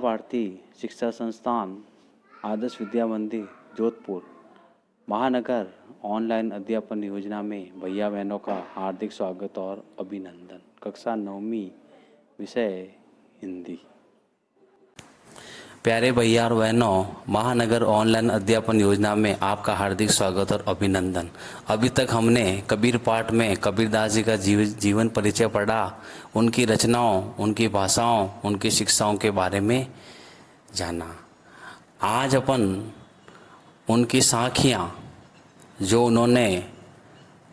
भारती शिक्षा संस्थान, आदर्श विद्या मंदिर, जोधपुर महानगर ऑनलाइन अध्यापन योजना में भैया बहनों का हार्दिक स्वागत और अभिनंदन। कक्षा 9वीं, विषय हिंदी। प्यारे भैया और बहनों, महानगर ऑनलाइन अध्यापन योजना में आपका हार्दिक स्वागत और अभिनंदन। अभी तक हमने कबीर पाठ में कबीरदास जी का जीवन परिचय पढ़ा, उनकी रचनाओं, उनकी भाषाओं, उनकी शिक्षाओं के बारे में जाना। आज अपन उनकी साखियाँ, जो उन्होंने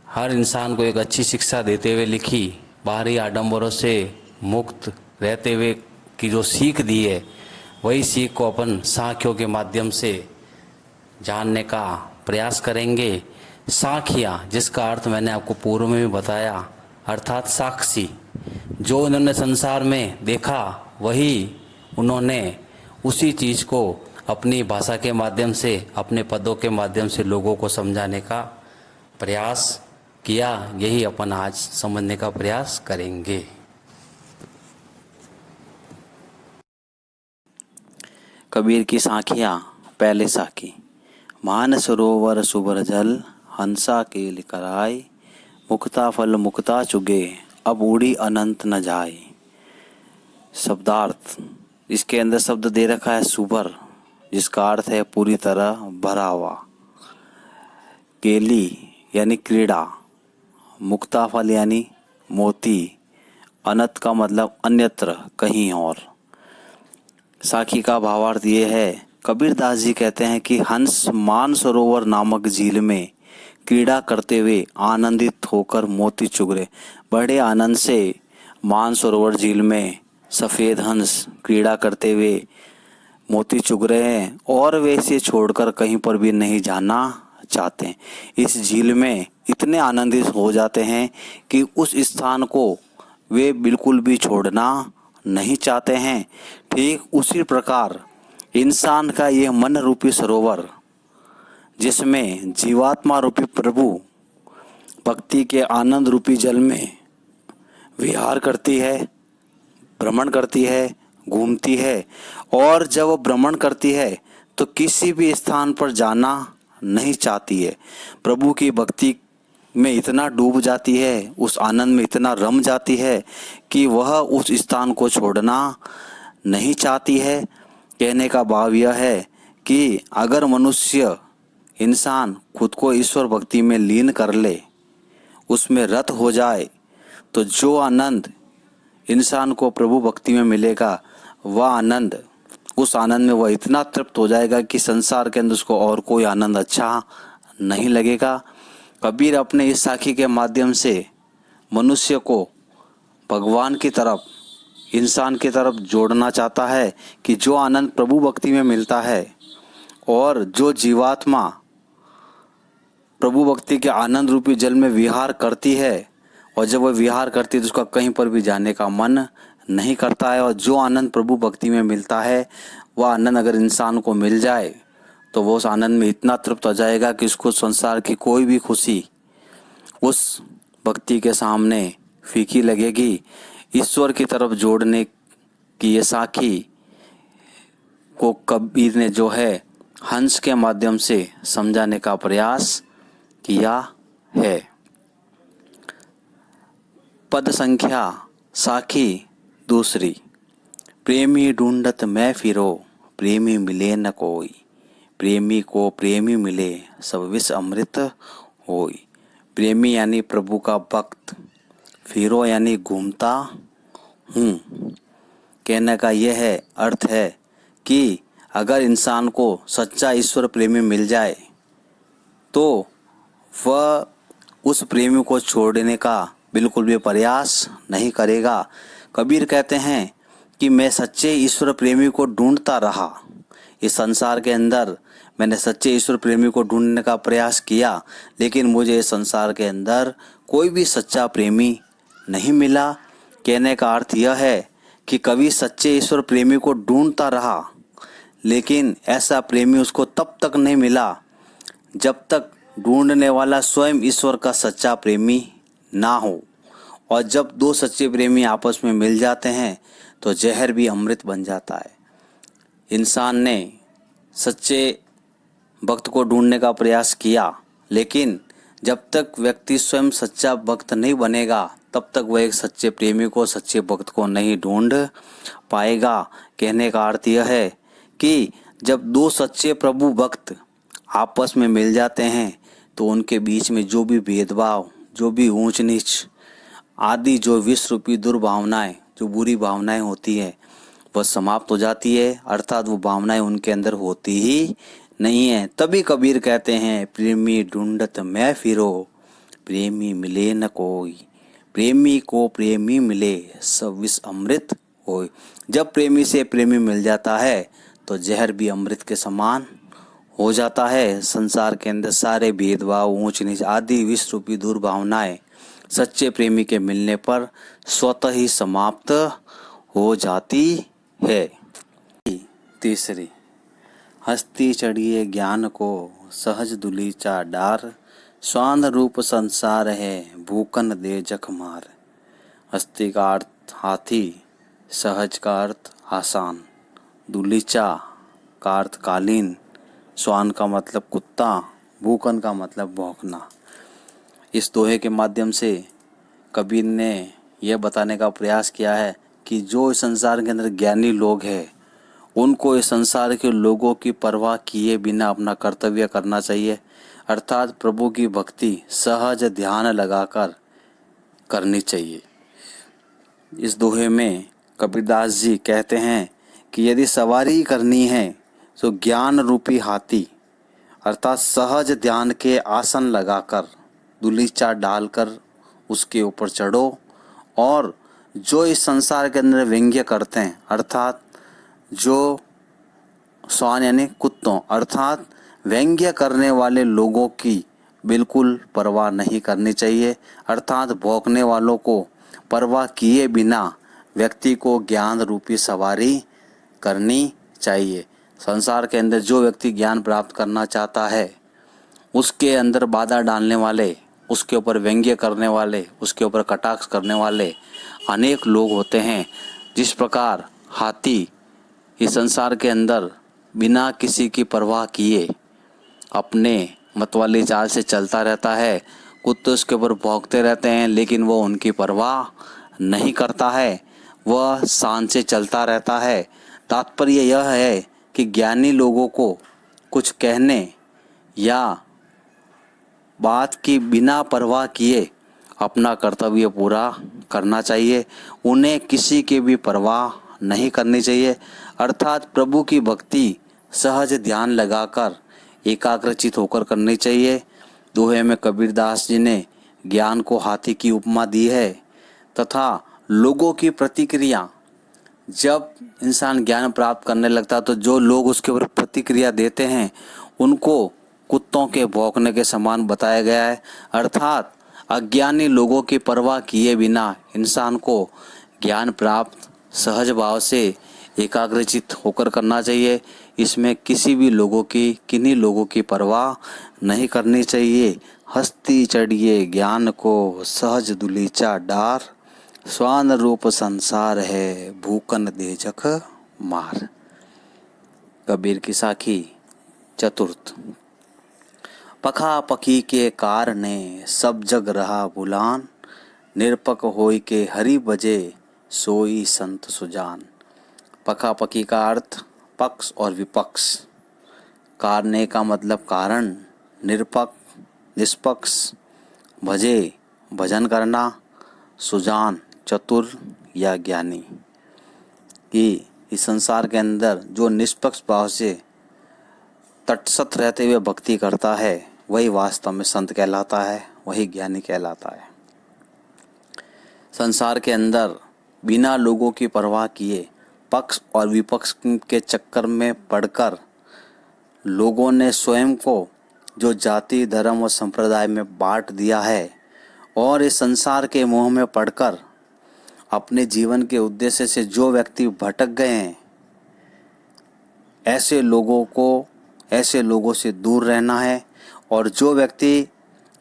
हर इंसान को एक अच्छी शिक्षा देते हुए लिखी, बाहरी आडंबरों से मुक्त रहते हुए की जो सीख दी है, वही सीख को अपन साखियों के माध्यम से जानने का प्रयास करेंगे। साखियाँ, जिसका अर्थ मैंने आपको पूर्व में भी बताया, अर्थात साक्षी। जो उन्होंने संसार में देखा वही उन्होंने उसी चीज़ को अपनी भाषा के माध्यम से, अपने पदों के माध्यम से लोगों को समझाने का प्रयास किया। यही अपन आज समझने का प्रयास करेंगे। कबीर की साखियाँ। पहले साखी। मान सरोवर सुभर जल, हंसा के लिकराय, मुक्ता फल मुक्ता चुगे, अब उड़ी अनंत न जाए। शब्दार्थ। इसके अंदर शब्द दे रखा है सुभर, जिसका अर्थ है पूरी तरह भरा हुआ। केली यानी क्रीड़ा, मुक्ता फल यानी मोती, अनंत का मतलब अन्यत्र, कहीं और। साखी का भावार्थ ये है, कबीरदास जी कहते हैं कि हंस मानसरोवर नामक झील में क्रीड़ा करते हुए आनंदित होकर मोती चुग रहे। बड़े आनंद से मानसरोवर झील में सफ़ेद हंस क्रीड़ा करते हुए मोती चुग रहे हैं और वे इसे छोड़कर कहीं पर भी नहीं जाना चाहते हैं। इस झील में इतने आनंदित हो जाते हैं कि उस स्थान को वे बिल्कुल भी छोड़ना नहीं चाहते हैं। ठीक उसी प्रकार इंसान का यह मन रूपी सरोवर, जिसमें जीवात्मा रूपी प्रभु भक्ति के आनंद रूपी जल में विहार करती है, भ्रमण करती है, घूमती है, और जब वो भ्रमण करती है तो किसी भी स्थान पर जाना नहीं चाहती है। प्रभु की भक्ति में इतना डूब जाती है, उस आनंद में इतना रम जाती है कि वह उस स्थान को छोड़ना नहीं चाहती है। कहने का भाव यह है कि अगर मनुष्य, इंसान खुद को ईश्वर भक्ति में लीन कर ले, उसमें रत हो जाए, तो जो आनंद इंसान को प्रभु भक्ति में मिलेगा, वह आनंद, उस आनंद में वह इतना तृप्त हो जाएगा कि संसार के अंदर उसको और कोई आनंद अच्छा नहीं लगेगा। कबीर अपने इस साखी के माध्यम से मनुष्य को भगवान की तरफ, इंसान की तरफ जोड़ना चाहता है कि जो आनंद प्रभु भक्ति में मिलता है और जो जीवात्मा प्रभु भक्ति के आनंद रूपी जल में विहार करती है, और जब वह विहार करती है तो उसका कहीं पर भी जाने का मन नहीं करता है। और जो आनंद प्रभु भक्ति में मिलता है, वह आनंद अगर इंसान को मिल जाए तो वो उस आनंद में इतना तृप्त हो जाएगा कि उसको संसार की कोई भी खुशी उस भक्ति के सामने फीकी लगेगी। ईश्वर की तरफ जोड़ने की ये साखी को कबीर ने जो है हंस के माध्यम से समझाने का प्रयास किया है। पद संख्या साखी दूसरी। प्रेमी ढूंढत मैं फिरो, प्रेमी मिले न कोई, प्रेमी को प्रेमी मिले, सब विष अमृत होई। प्रेमी यानी प्रभु का भक्त, फिरो यानी घूमता हूँ। कहने का यह है, अर्थ है कि अगर इंसान को सच्चा ईश्वर प्रेमी मिल जाए तो वह उस प्रेमी को छोड़ने का बिल्कुल भी प्रयास नहीं करेगा। कबीर कहते हैं कि मैं सच्चे ईश्वर प्रेमी को ढूंढता रहा, इस संसार के अंदर मैंने सच्चे ईश्वर प्रेमी को ढूंढने का प्रयास किया, लेकिन मुझे इस संसार के अंदर कोई भी सच्चा प्रेमी नहीं मिला। कहने का अर्थ यह है कि कभी सच्चे ईश्वर प्रेमी को ढूंढता रहा, लेकिन ऐसा प्रेमी उसको तब तक नहीं मिला जब तक ढूंढने वाला स्वयं ईश्वर का सच्चा प्रेमी ना हो। और जब दो सच्चे प्रेमी आपस में मिल जाते हैं तो जहर भी अमृत बन जाता है। इंसान ने सच्चे भक्त को ढूंढने का प्रयास किया, लेकिन जब तक व्यक्ति स्वयं सच्चा भक्त नहीं बनेगा तब तक वह एक सच्चे प्रेमी को, सच्चे भक्त को नहीं ढूंढ पाएगा। कहने का अर्थ यह है कि जब दो सच्चे प्रभु भक्त आपस में मिल जाते हैं तो उनके बीच में जो भी भेदभाव, जो भी ऊंच नीच आदि जो विष रूपी दुर्भावनाएं, जो बुरी भावनाएं होती है वह समाप्त हो जाती है, अर्थात वो भावनाएं उनके अंदर होती ही नहीं है। तभी कबीर कहते हैं, प्रेमी ढूंढत मैं फिरो, प्रेमी मिले न कोई, प्रेमी को प्रेमी मिले सब विष अमृत होय। जब प्रेमी से प्रेमी मिल जाता है तो जहर भी अमृत के समान हो जाता है। संसार के अंदर सारे भेदभाव, ऊंच नीच आदि विष रूपी दुर्भावनाएं सच्चे प्रेमी के मिलने पर स्वतः ही समाप्त हो जाती है। तीसरी, हस्ती चढ़िए ज्ञान को सहज दुलीचा डार, स्वान रूप संसार है भूकन दे जख मार। हस्ती का अर्थ हाथी, सहज का अर्थ आसान, दुलीचा का अर्थ कालीन, स्वान का मतलब कुत्ता, भूकन का मतलब भौंकना। इस दोहे के माध्यम से कबीर ने यह बताने का प्रयास किया है कि जो इस संसार के अंदर ज्ञानी लोग हैं उनको इस संसार के लोगों की परवाह किए बिना अपना कर्तव्य करना चाहिए, अर्थात प्रभु की भक्ति सहज ध्यान लगाकर करनी चाहिए। इस दोहे में कबीरदास जी कहते हैं कि यदि सवारी करनी है तो ज्ञान रूपी हाथी अर्थात सहज ध्यान के आसन लगाकर, दुलीचा डालकर उसके ऊपर चढ़ो, और जो इस संसार के अंदर व्यंग्य करते हैं अर्थात जो स्वान यानी कुत्तों अर्थात व्यंग्य करने वाले लोगों की बिल्कुल परवाह नहीं करनी चाहिए, अर्थात भौंकने वालों को परवाह किए बिना व्यक्ति को ज्ञान रूपी सवारी करनी चाहिए। संसार के अंदर जो व्यक्ति ज्ञान प्राप्त करना चाहता है उसके अंदर बाधा डालने वाले, उसके ऊपर व्यंग्य करने वाले, उसके ऊपर कटाक्ष करने वाले अनेक लोग होते हैं। जिस प्रकार हाथी इस संसार के अंदर बिना किसी की परवाह किए अपने मतवाली चाल से चलता रहता है, कुत्ते उसके ऊपर भौंकते रहते हैं लेकिन वो उनकी परवाह नहीं करता है, वह शान से चलता रहता है। तात्पर्य यह है कि ज्ञानी लोगों को कुछ कहने या बात की बिना परवाह किए अपना कर्तव्य पूरा करना चाहिए, उन्हें किसी की भी परवाह नहीं करनी चाहिए, अर्थात प्रभु की भक्ति सहज ध्यान लगाकर एकाग्रचित होकर करनी चाहिए। दोहे में कबीरदास जी ने ज्ञान को हाथी की उपमा दी है तथा लोगों की प्रतिक्रिया, जब इंसान ज्ञान प्राप्त करने लगता है तो जो लोग उसके ऊपर प्रतिक्रिया देते हैं उनको कुत्तों के भौंकने के समान बताया गया है, अर्थात अज्ञानी लोगों की परवाह किए बिना इंसान को ज्ञान प्राप्त सहज भाव से एकाग्रचित होकर करना चाहिए। इसमें किसी भी लोगों की, किन्हीं लोगों की परवाह नहीं करनी चाहिए। हस्ती चढ़िए ज्ञान को सहज दुलीचा डार, स्वान रूप संसार है भूकन दे जख मार। कबीर की साखी चतुर्थ, पखा पखी के कारणे सब जग रहा बुलान, निरपक होय के हरि बजे सोई संत सुजान। पखा पखी का अर्थ पक्ष और विपक्ष, कारणे का मतलब कारण, निरपक्ष निष्पक्ष, भजे भजन करना, सुजान चतुर या ज्ञानी। कि इस संसार के अंदर जो निष्पक्ष भाव से तटस्थ रहते हुए भक्ति करता है वही वास्तव में संत कहलाता है, वही ज्ञानी कहलाता है। संसार के अंदर बिना लोगों की परवाह किए पक्ष और विपक्ष के चक्कर में पड़कर लोगों ने स्वयं को जो जाति, धर्म और संप्रदाय में बांट दिया है और इस संसार के मोह में पड़कर अपने जीवन के उद्देश्य से जो व्यक्ति भटक गए हैं, ऐसे लोगों से दूर रहना है। और जो व्यक्ति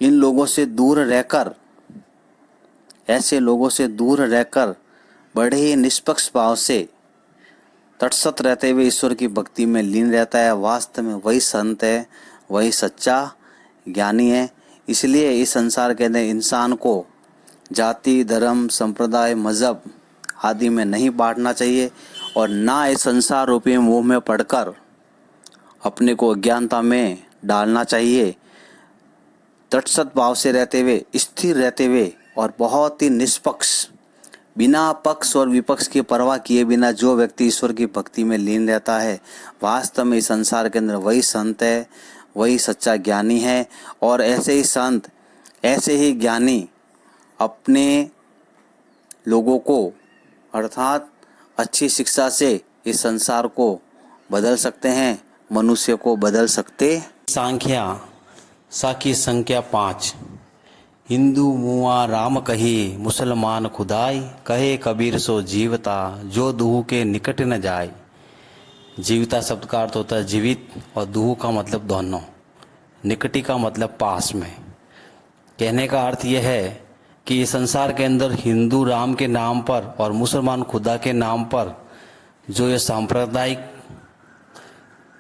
इन लोगों से दूर रहकर, ऐसे लोगों से दूर रहकर बड़े ही निष्पक्ष भाव से तटस्थ रहते हुए ईश्वर की भक्ति में लीन रहता है, वास्तव में वही संत है, वही सच्चा ज्ञानी है। इसलिए इस संसार के अंदर इंसान को जाति, धर्म, संप्रदाय, मजहब आदि में नहीं बांटना चाहिए और ना इस संसार रूपी मोह में पड़कर अपने को अज्ञानता में डालना चाहिए। तटस्थ भाव से रहते हुए, स्थिर रहते हुए और बहुत ही निष्पक्ष, बिना पक्ष और विपक्ष की परवाह किए बिना जो व्यक्ति ईश्वर की भक्ति में लीन रहता है, वास्तव में इस संसार के अंदर वही संत है, वही सच्चा ज्ञानी है। और ऐसे ही संत, ऐसे ही ज्ञानी अपने लोगों को अर्थात अच्छी शिक्षा से इस संसार को बदल सकते हैं, मनुष्य को बदल सकते। सांख्या साकी संख्या 5। हिंदू मुआ राम कही, मुसलमान खुदाई, कहे कबीर सो जीवता, जो दूह के निकट न जाए। जीविता शब्द का अर्थ होता है जीवित, और दूह का मतलब दोनों, निकटी का मतलब पास में। कहने का अर्थ यह है कि इस संसार के अंदर हिंदू राम के नाम पर और मुसलमान खुदा के नाम पर जो ये सांप्रदायिक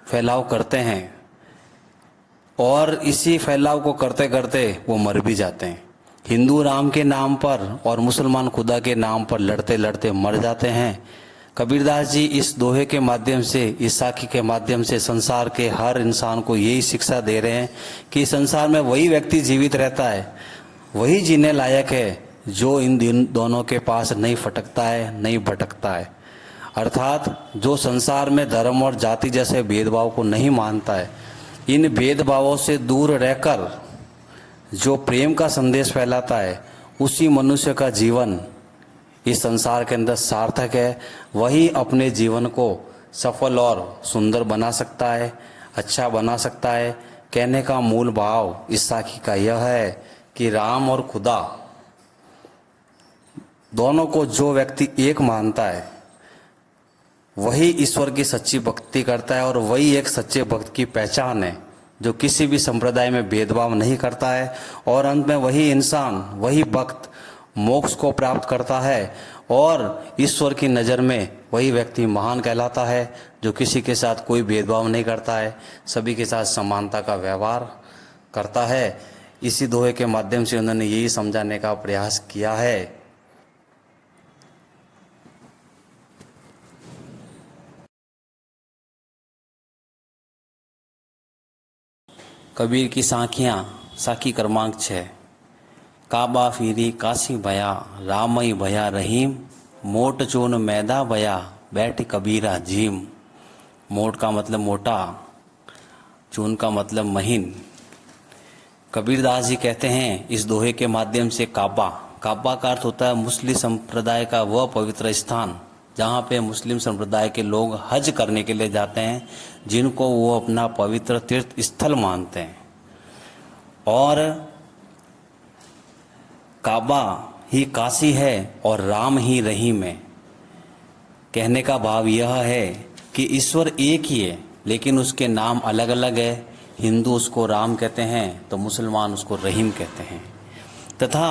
फैलाव करते हैं, और इसी फैलाव को करते करते वो मर भी जाते हैं। हिंदू राम के नाम पर और मुसलमान खुदा के नाम पर लड़ते लड़ते मर जाते हैं। कबीरदास जी इस दोहे के माध्यम से, इस साखी के माध्यम से संसार के हर इंसान को यही शिक्षा दे रहे हैं कि संसार में वही व्यक्ति जीवित रहता है, वही जीने लायक है, जो इन दोनों के पास नहीं फटकता है, नहीं भटकता है। अर्थात जो संसार में धर्म और जाति जैसे भेदभाव को नहीं मानता है, इन भेदभावों से दूर रहकर जो प्रेम का संदेश फैलाता है, उसी मनुष्य का जीवन इस संसार के अंदर सार्थक है। वही अपने जीवन को सफल और सुंदर बना सकता है, अच्छा बना सकता है। कहने का मूल भाव इस साखी का यह है कि राम और खुदा दोनों को जो व्यक्ति एक मानता है, वही ईश्वर की सच्ची भक्ति करता है, और वही एक सच्चे भक्त की पहचान है, जो किसी भी संप्रदाय में भेदभाव नहीं करता है। और अंत में वही इंसान, वही भक्त मोक्ष को प्राप्त करता है, और ईश्वर की नज़र में वही व्यक्ति महान कहलाता है, जो किसी के साथ कोई भेदभाव नहीं करता है, सभी के साथ समानता का व्यवहार करता है। इसी दोहे के माध्यम से उन्होंने यही समझाने का प्रयास किया है। कबीर की साखियाँ, साखी क्रमांक 6। काबा फिरी काशी भया, रामई भया रहीम, मोट चून मैदा भया, बैठ कबीरा जीम। मोट का मतलब मोटा, चून का मतलब महीन। कबीरदास जी कहते हैं इस दोहे के माध्यम से काबा का अर्थ होता है मुस्लिम संप्रदाय का वह पवित्र स्थान जहाँ पे मुस्लिम संप्रदाय के लोग हज करने के लिए जाते हैं, जिनको वो अपना पवित्र तीर्थ स्थल मानते हैं। और काबा ही काशी है और राम ही रहीम है। कहने का भाव यह है कि ईश्वर एक ही है, लेकिन उसके नाम अलग अलग है। हिंदू उसको राम कहते हैं तो मुसलमान उसको रहीम कहते हैं, तथा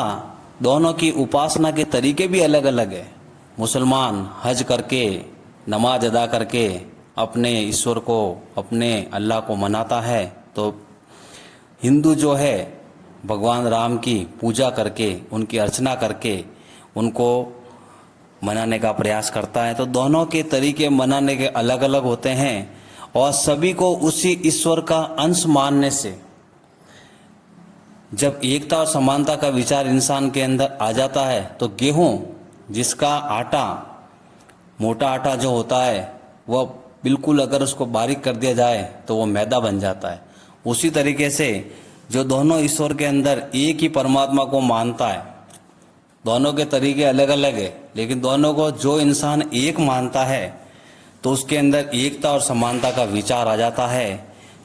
दोनों की उपासना के तरीके भी अलग अलग है। मुसलमान हज करके, नमाज अदा करके अपने ईश्वर को, अपने अल्लाह को मनाता है, तो हिंदू जो है भगवान राम की पूजा करके, उनकी अर्चना करके उनको मनाने का प्रयास करता है। तो दोनों के तरीके मनाने के अलग अलग होते हैं, और सभी को उसी ईश्वर का अंश मानने से जब एकता और समानता का विचार इंसान के अंदर आ जाता है, तो गेहूं जिसका आटा, मोटा आटा जो होता है, वह बिल्कुल अगर उसको बारीक कर दिया जाए तो वो मैदा बन जाता है। उसी तरीके से जो दोनों ईश्वर के अंदर एक ही परमात्मा को मानता है, दोनों के तरीके अलग अलग है, लेकिन दोनों को जो इंसान एक मानता है तो उसके अंदर एकता और समानता का विचार आ जाता है।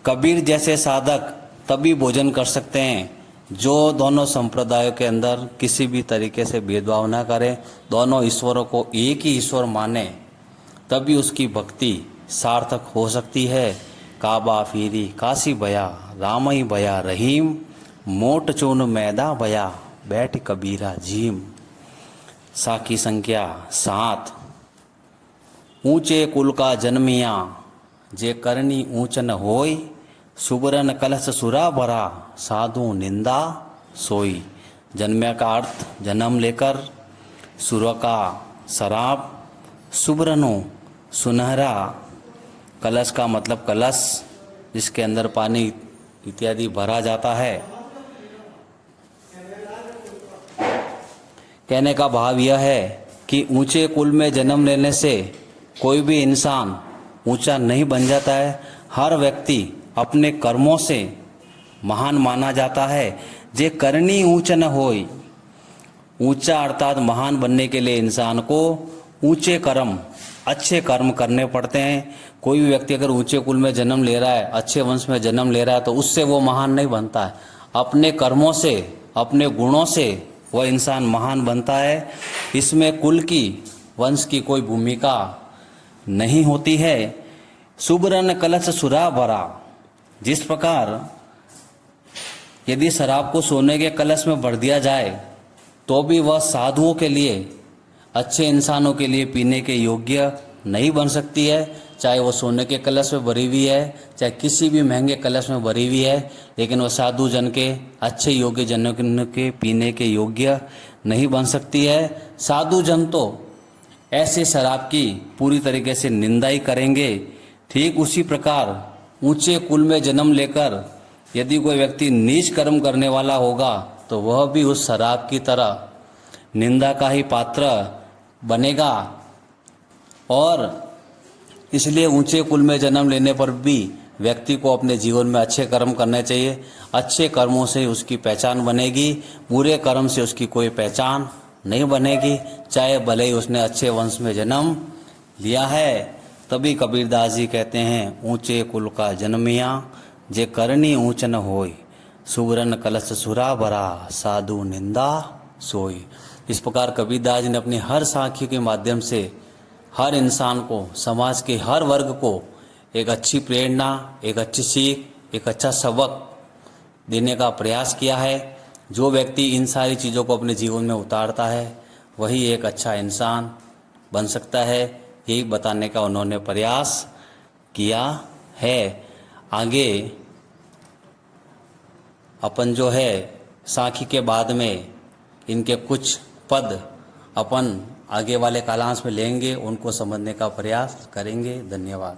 कबीर जैसे साधक तभी भोजन कर सकते हैं जो दोनों संप्रदायों के अंदर किसी भी तरीके से भेदभाव ना करे, दोनों ईश्वरों को एक ही ईश्वर माने, तभी उसकी भक्ति सार्थक हो सकती है। काबा फिरी काशी भया, रामई भया रहीम, मोट चून मैदा भया, बैठ कबीरा जीम। साखी संख्या 7। ऊंचे कुल का जन्मिया जे करनी ऊंच न होय, सुबरन कलश सुरा भरा साधु निंदा सोई। जन्म्या का अर्थ जन्म लेकर, सुर का शराब, सुबरनो सुनहरा, कलश का मतलब कलश जिसके अंदर पानी इत्यादि भरा जाता है। कहने का भाव यह है कि ऊंचे कुल में जन्म लेने से कोई भी इंसान ऊंचा नहीं बन जाता है। हर व्यक्ति अपने कर्मों से महान माना जाता है। जे करनी ऊंच न होय, ऊंचा अर्थात महान बनने के लिए इंसान को ऊंचे कर्म, अच्छे कर्म करने पड़ते हैं। कोई भी व्यक्ति अगर ऊंचे कुल में जन्म ले रहा है, अच्छे वंश में जन्म ले रहा है, तो उससे वो महान नहीं बनता है। अपने कर्मों से, अपने गुणों से वह इंसान महान बनता है। इसमें कुल की, वंश की कोई भूमिका नहीं होती है। सुबरन कलश सुरा भरा, जिस प्रकार यदि शराब को सोने के कलश में भर दिया जाए तो भी वह साधुओं के लिए, अच्छे इंसानों के लिए पीने के योग्य नहीं बन सकती है। चाहे वो सोने के कलश में भरी हुई है, चाहे किसी भी महंगे कलश में भरी हुई है, लेकिन वह साधु जन के, अच्छे योग्य जनों के पीने के योग्य नहीं बन सकती है। साधु जन तो ऐसे शराब की पूरी तरीके से निंदा ही करेंगे। ठीक उसी प्रकार ऊंचे कुल में जन्म लेकर यदि कोई व्यक्ति नीच कर्म करने वाला होगा तो वह भी उस शराब की तरह निंदा का ही पात्र बनेगा। और इसलिए ऊंचे कुल में जन्म लेने पर भी व्यक्ति को अपने जीवन में अच्छे कर्म करने चाहिए। अच्छे कर्मों से उसकी पहचान बनेगी, बुरे कर्म से उसकी कोई पहचान नहीं बनेगी, चाहे भले ही उसने अच्छे वंश में जन्म लिया है। तभी कबीरदास जी कहते हैं, ऊंचे कुल का जन्मिया जे करनी ऊंच न होय, सुबरन कलश सुरा भरा साधु निंदा सोई। इस प्रकार कबीरदास जी ने अपनी हर साखी के माध्यम से हर इंसान को, समाज के हर वर्ग को एक अच्छी प्रेरणा, एक अच्छी सीख, एक अच्छा सबक देने का प्रयास किया है। जो व्यक्ति इन सारी चीज़ों को अपने जीवन में उतारता है वही एक अच्छा इंसान बन सकता है। यही बताने का उन्होंने प्रयास किया है। आगे अपन जो है साखी के बाद में इनके कुछ पद अपन आगे वाले कालांश में लेंगे, उनको समझने का प्रयास करेंगे। धन्यवाद।